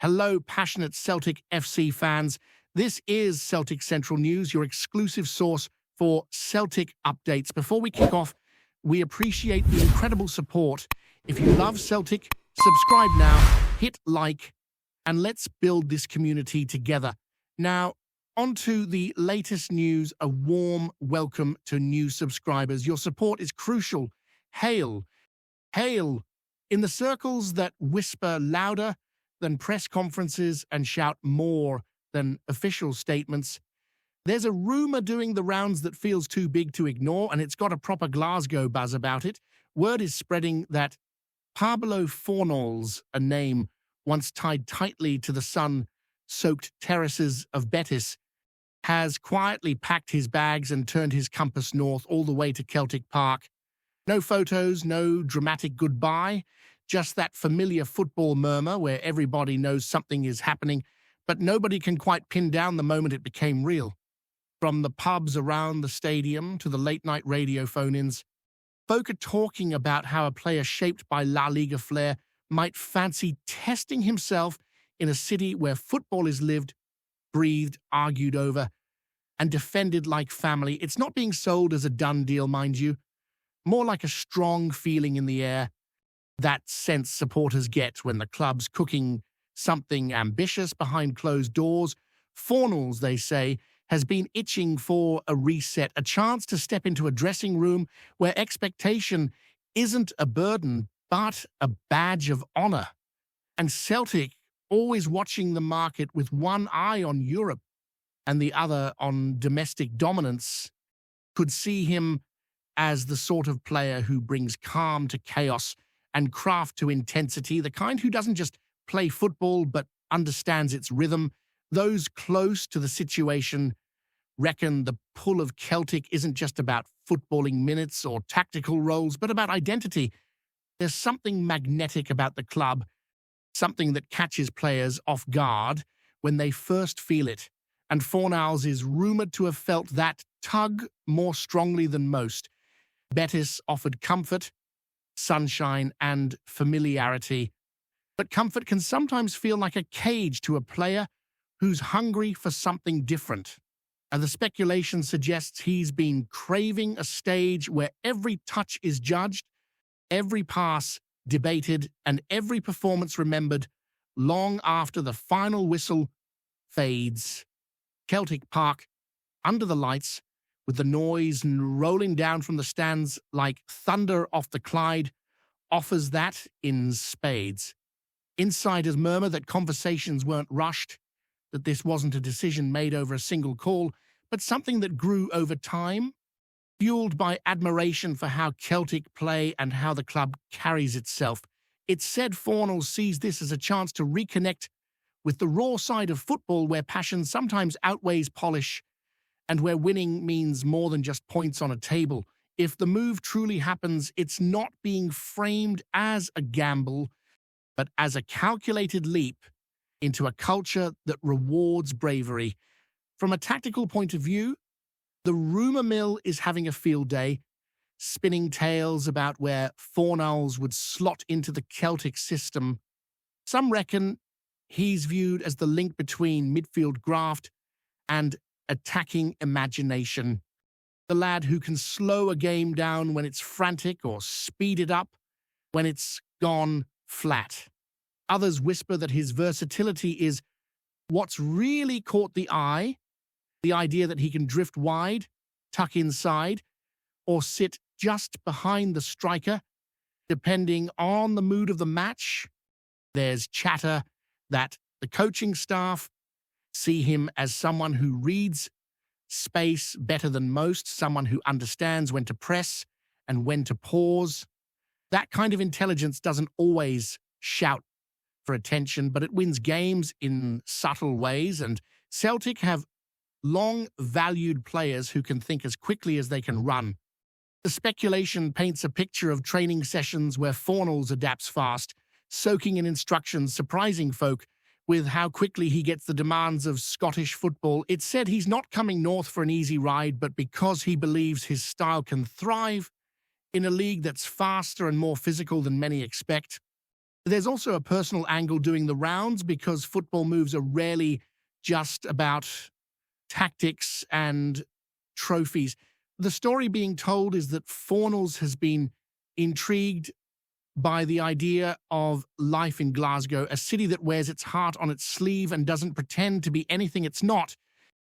Hello, passionate Celtic FC fans. This is Celtic Central News, your exclusive source for Celtic updates. Before we kick off, we appreciate the incredible support. If you love Celtic, subscribe now, hit like, and let's build this community together. Now, on to the latest news. A warm welcome to new subscribers. Your support is crucial. Hail, hail, in the circles that whisper louder than press conferences and shout more than official statements. There's a rumor doing the rounds that feels too big to ignore, and it's got a proper Glasgow buzz about it. Word is spreading that Pablo Fornals, a name once tied tightly to the sun-soaked terraces of Betis, has quietly packed his bags and turned his compass north all the way to Celtic Park. No photos, no dramatic goodbye, just that familiar football murmur where everybody knows something is happening, but nobody can quite pin down the moment it became real. From the pubs around the stadium to the late-night radio phone-ins, folk are talking about how a player shaped by La Liga flair might fancy testing himself in a city where football is lived, breathed, argued over, and defended like family. It's not being sold as a done deal, mind you, more like a strong feeling in the air. That sense supporters get when the club's cooking something ambitious behind closed doors. Fornals, they say, has been itching for a reset, a chance to step into a dressing room where expectation isn't a burden, but a badge of honour. And Celtic, always watching the market with one eye on Europe and the other on domestic dominance, could see him as the sort of player who brings calm to chaos and craft to intensity, the kind who doesn't just play football but understands its rhythm. Those close to the situation reckon the pull of Celtic isn't just about footballing minutes or tactical roles, but about identity. There's something magnetic about the club, something that catches players off guard when they first feel it, and Fornals is rumoured to have felt that tug more strongly than most. Betis offered comfort, sunshine, and familiarity, but comfort can sometimes feel like a cage to a player who's hungry for something different. And the speculation suggests he's been craving a stage where every touch is judged, every pass debated, and every performance remembered long after the final whistle fades. Celtic Park, under the lights, with the noise rolling down from the stands like thunder off the Clyde, offers that in spades. Insiders murmur that conversations weren't rushed, that this wasn't a decision made over a single call, but something that grew over time, fueled by admiration for how Celtic play and how the club carries itself. It's said Fornals sees this as a chance to reconnect with the raw side of football where passion sometimes outweighs polish and where winning means more than just points on a table. If the move truly happens, it's not being framed as a gamble, but as a calculated leap into a culture that rewards bravery. From a tactical point of view, the rumour mill is having a field day, spinning tales about where Fornals would slot into the Celtic system. Some reckon he's viewed as the link between midfield graft and attacking imagination. The lad who can slow a game down when it's frantic or speed it up when it's gone flat. Others whisper that his versatility is what's really caught the eye, the idea that he can drift wide, tuck inside, or sit just behind the striker, depending on the mood of the match. There's chatter that the coaching staff see him as someone who reads space better than most, someone who understands when to press and when to pause. That kind of intelligence doesn't always shout for attention, but it wins games in subtle ways, and Celtic have long valued players who can think as quickly as they can run. The speculation paints a picture of training sessions where Fornals adapts fast, soaking in instructions, surprising folk with how quickly he gets the demands of Scottish football. It's said he's not coming north for an easy ride, but because he believes his style can thrive in a league that's faster and more physical than many expect. There's also a personal angle doing the rounds because football moves are rarely just about tactics and trophies. The story being told is that Fornals has been intrigued by the idea of life in Glasgow, a city that wears its heart on its sleeve and doesn't pretend to be anything it's not.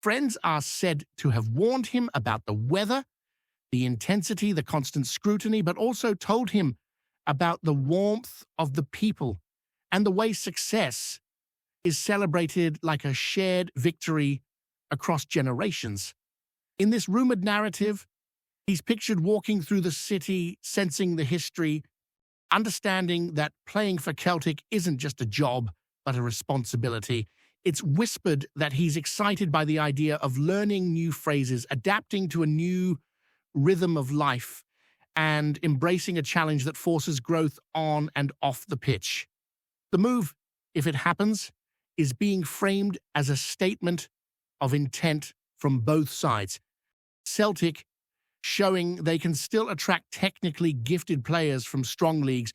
Friends are said to have warned him about the weather, the intensity, the constant scrutiny, but also told him about the warmth of the people and the way success is celebrated like a shared victory across generations. In this rumored narrative, he's pictured walking through the city, sensing the history, understanding that playing for Celtic isn't just a job, but a responsibility. It's whispered that he's excited by the idea of learning new phrases, adapting to a new rhythm of life, and embracing a challenge that forces growth on and off the pitch. The move, if it happens, is being framed as a statement of intent from both sides. Celtic showing they can still attract technically gifted players from strong leagues,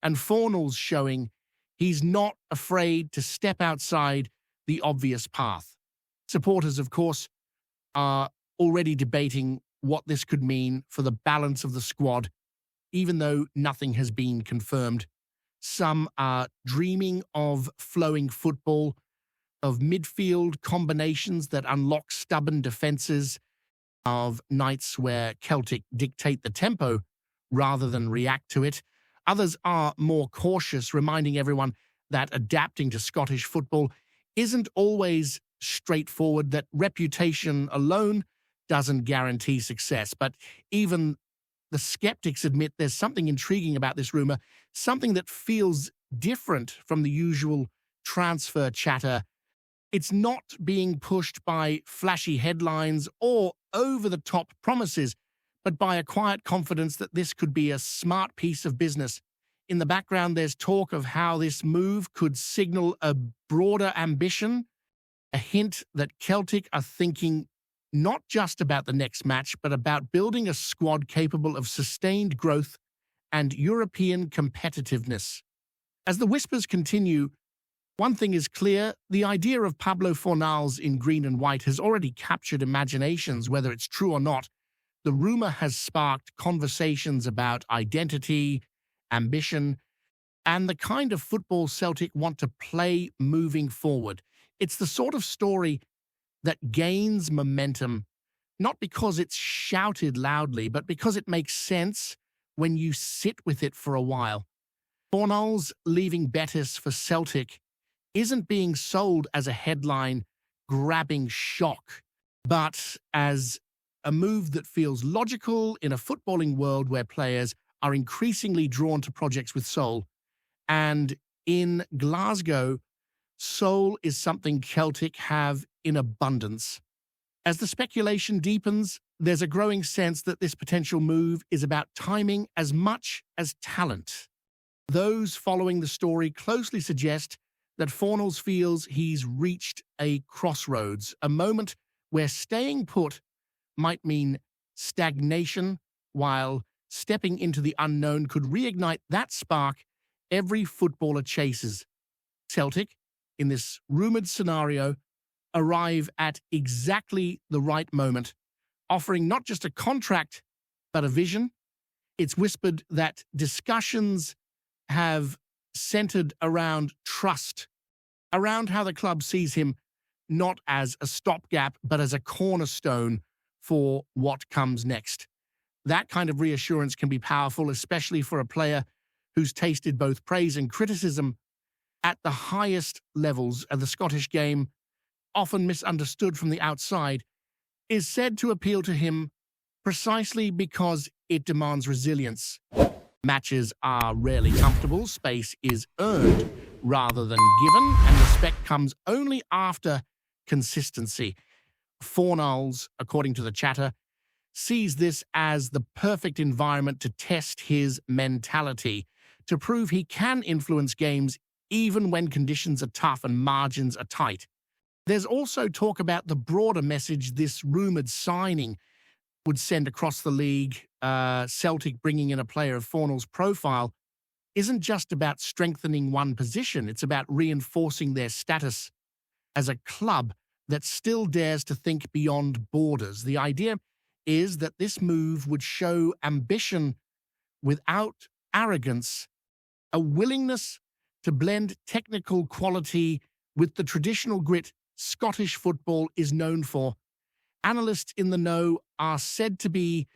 and Fornals showing he's not afraid to step outside the obvious path. Supporters, of course, are already debating what this could mean for the balance of the squad, even though nothing has been confirmed. Some are dreaming of flowing football, of midfield combinations that unlock stubborn defences, of nights where Celtic dictate the tempo rather than react to it. Others are more cautious, reminding everyone that adapting to Scottish football isn't always straightforward, that reputation alone doesn't guarantee success. But even the skeptics admit there's something intriguing about this rumour, something that feels different from the usual transfer chatter. It's not being pushed by flashy headlines or over-the-top promises, but by a quiet confidence that this could be a smart piece of business. In the background, there's talk of how this move could signal a broader ambition, a hint that Celtic are thinking not just about the next match, but about building a squad capable of sustained growth and European competitiveness. As the whispers continue, one thing is clear: the idea of Pablo Fornals in green and white has already captured imaginations, whether it's true or not. The rumour has sparked conversations about identity, ambition, and the kind of football Celtic want to play moving forward. It's the sort of story that gains momentum, not because it's shouted loudly, but because it makes sense when you sit with it for a while. Fornals leaving Betis for Celtic isn't being sold as a headline-grabbing shock, but as a move that feels logical in a footballing world where players are increasingly drawn to projects with soul. And in Glasgow, soul is something Celtic have in abundance. As the speculation deepens, there's a growing sense that this potential move is about timing as much as talent. Those following the story closely suggest that Fornals feels he's reached a crossroads, a moment where staying put might mean stagnation, while stepping into the unknown could reignite that spark every footballer chases. Celtic, in this rumoured scenario, arrive at exactly the right moment, offering not just a contract, but a vision. It's whispered that discussions have centered around trust, around how the club sees him not as a stopgap, but as a cornerstone for what comes next. That kind of reassurance can be powerful, especially for a player who's tasted both praise and criticism at the highest levels of the Scottish game, often misunderstood from the outside, is said to appeal to him precisely because it demands resilience. Matches are rarely comfortable, space is earned rather than given, and respect comes only after consistency. Fornals, according to the chatter, sees this as the perfect environment to test his mentality, to prove he can influence games even when conditions are tough and margins are tight. There's also talk about the broader message this rumoured signing would send across the league, Celtic bringing in a player of Fornals' profile isn't just about strengthening one position, it's about reinforcing their status as a club that still dares to think beyond borders. The idea is that this move would show ambition without arrogance, a willingness to blend technical quality with the traditional grit Scottish football is known for. Analysts in the know are said to be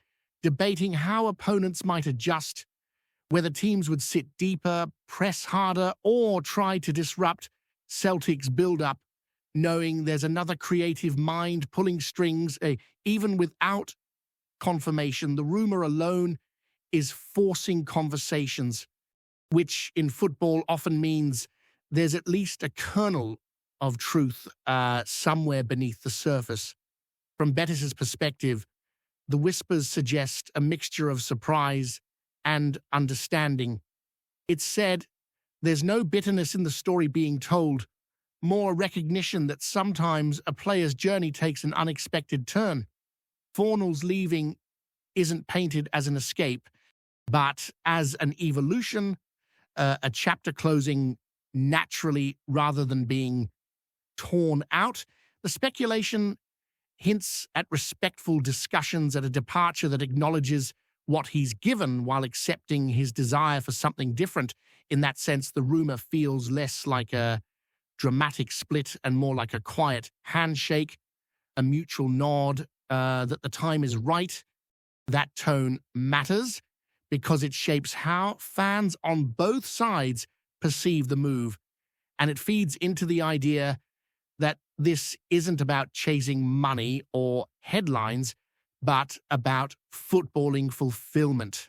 debating how opponents might adjust, whether teams would sit deeper, press harder, or try to disrupt Celtic's build-up, knowing there's another creative mind pulling strings. Even without confirmation, the rumor alone is forcing conversations, which in football often means there's at least a kernel of truth somewhere beneath the surface. From BETIS's perspective, the whispers suggest a mixture of surprise and understanding. It's said there's no bitterness in the story being told, more recognition that sometimes a player's journey takes an unexpected turn. Fornals leaving isn't painted as an escape, but as an evolution, a chapter closing naturally rather than being torn out. The speculation hints at respectful discussions, at a departure that acknowledges what he's given while accepting his desire for something different. In that sense, the rumor feels less like a dramatic split and more like a quiet handshake, a mutual nod that the time is right. That tone matters because it shapes how fans on both sides perceive the move, and it feeds into the idea that this isn't about chasing money or headlines, but about footballing fulfillment.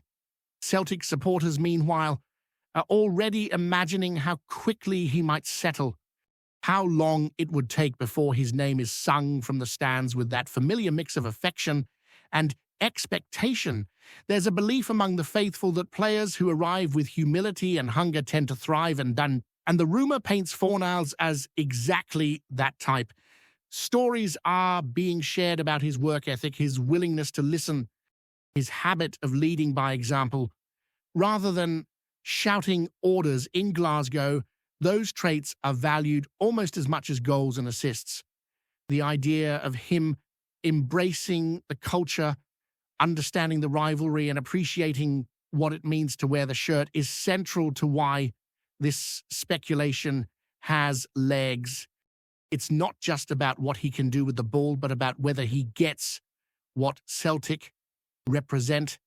Celtic supporters, meanwhile, are already imagining how quickly he might settle, how long it would take before his name is sung from the stands with that familiar mix of affection and expectation. There's a belief among the faithful that players who arrive with humility and hunger tend to thrive, and the rumor paints Fornals as exactly that type. Stories are being shared about his work ethic, his willingness to listen, his habit of leading by example. Rather than shouting orders in Glasgow, those traits are valued almost as much as goals and assists. The idea of him embracing the culture, understanding the rivalry, and appreciating what it means to wear the shirt is central to why this speculation has legs. It's not just about what he can do with the ball, but about whether he gets what Celtic represent.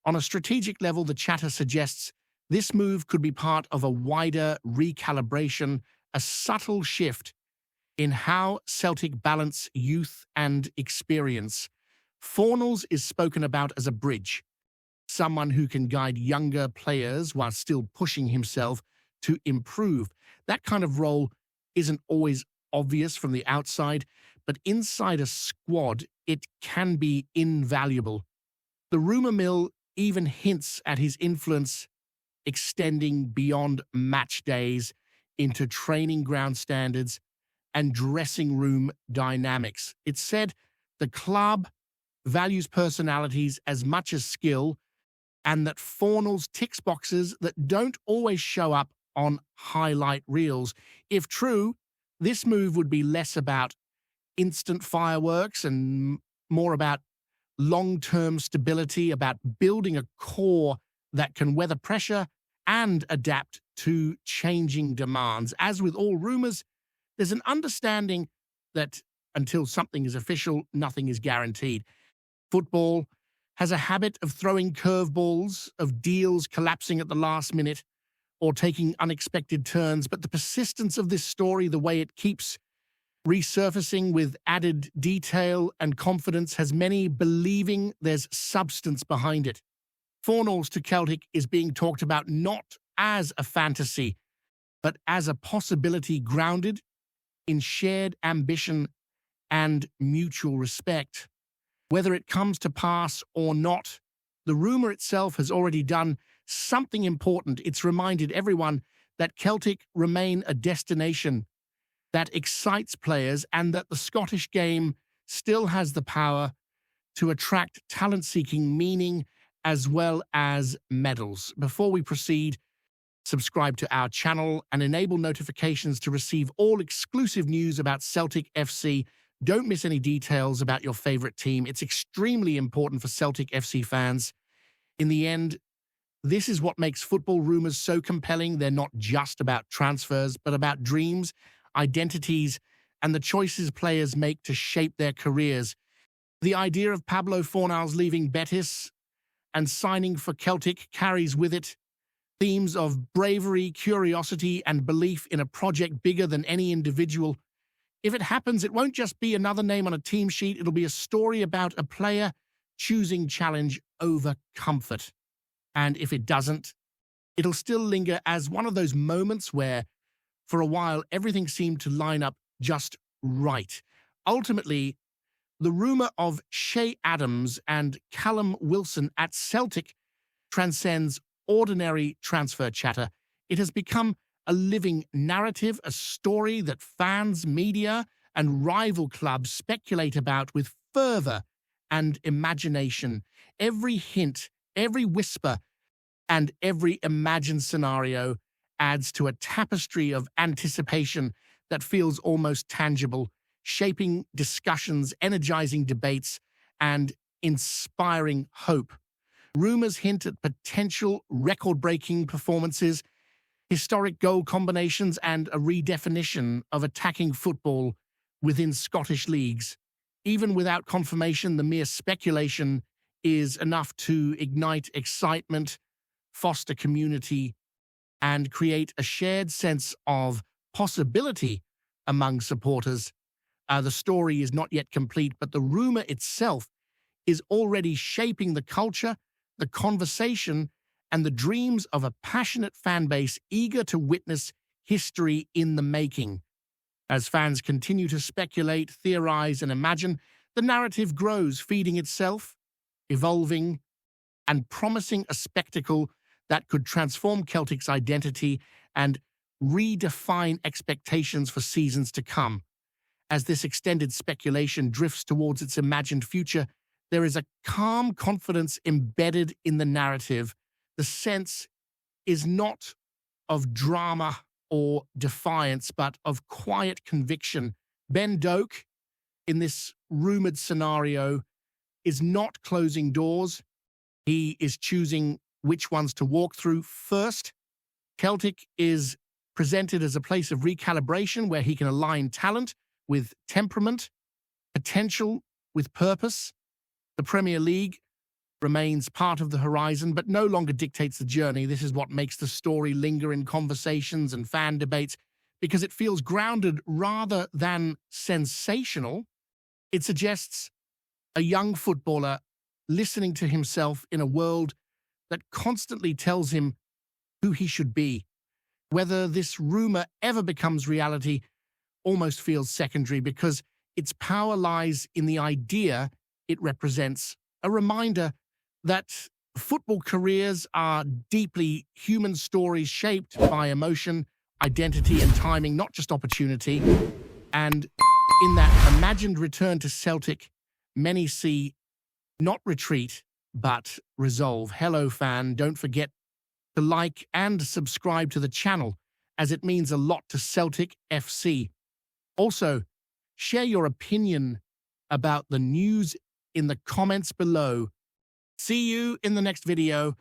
On a strategic level, the chatter suggests this move could be part of a wider recalibration, a subtle shift in how Celtic balance youth and experience. Fornals is spoken about as a bridge, someone who can guide younger players while still pushing himself to improve. That kind of role isn't always obvious from the outside, but inside a squad, it can be invaluable. The rumor mill even hints at his influence extending beyond match days into training ground standards and dressing room dynamics. It's said the club values personalities as much as skill, and that Fornals ticks boxes that don't always show up on highlight reels. If true, this move would be less about instant fireworks and more about long-term stability, about building a core that can weather pressure and adapt to changing demands. As with all rumors, there's an understanding that until something is official, nothing is guaranteed. Football has a habit of throwing curveballs, of deals collapsing at the last minute or taking unexpected turns, but the persistence of this story, the way it keeps resurfacing with added detail and confidence, has many believing there's substance behind it. Fornals to Celtic is being talked about not as a fantasy, but as a possibility grounded in shared ambition and mutual respect. Whether it comes to pass or not, the rumor itself has already done something important. It's reminded everyone that Celtic remain a destination that excites players and that the Scottish game still has the power to attract talent seeking meaning as well as medals. Before we proceed, Subscribe to our channel and enable notifications to receive all exclusive news about Celtic FC. Don't miss any details about your favorite team. It's extremely important for Celtic FC fans. In the end, this is what makes football rumors so compelling. They're not just about transfers, but about dreams, identities, and the choices players make to shape their careers. The idea of Pablo Fornals leaving Betis and signing for Celtic carries with it themes of bravery, curiosity, and belief in a project bigger than any individual. If it happens, it won't just be another name on a team sheet. It'll be a story about a player choosing challenge over comfort. And if it doesn't, it'll still linger as one of those moments where, for a while, everything seemed to line up just right. Ultimately, the rumor of Shea Adams and Callum Wilson at Celtic transcends ordinary transfer chatter. It has become a living narrative, a story that fans, media, and rival clubs speculate about with fervor and imagination. Every hint, every whisper, and every imagined scenario adds to a tapestry of anticipation that feels almost tangible, shaping discussions, energizing debates, and inspiring hope. Rumors hint at potential record-breaking performances, historic goal combinations, and a redefinition of attacking football within Scottish leagues. Even without confirmation, the mere speculation is enough to ignite excitement, foster community, and create a shared sense of possibility among supporters. The story is not yet complete, but the rumor itself is already shaping the culture, the conversation, and the dreams of a passionate fan base eager to witness history in the making. As fans continue to speculate, theorize, and imagine, the narrative grows, feeding itself, evolving, and promising a spectacle that could transform Celtic's identity and redefine expectations for seasons to come. As this extended speculation drifts towards its imagined future, there is a calm confidence embedded in the narrative. The sense is not of drama or defiance, but of quiet conviction. Ben Doak, in this rumored scenario, is not closing doors. He is choosing which ones to walk through first. Celtic is presented as a place of recalibration where he can align talent with temperament, potential with purpose. The Premier League remains part of the horizon, but no longer dictates the journey. This is what makes the story linger in conversations and fan debates, because it feels grounded rather than sensational. It suggests a young footballer listening to himself in a world that constantly tells him who he should be. Whether this rumor ever becomes reality almost feels secondary, because its power lies in the idea it represents, a reminder that football careers are deeply human stories shaped by emotion, identity, and timing, not just opportunity. And in that imagined return to Celtic, many see not retreat, but resolve. Hello, fan. Don't forget to like and subscribe to the channel, as it means a lot to Celtic FC. Also, share your opinion about the news in the comments below. See you in the next video.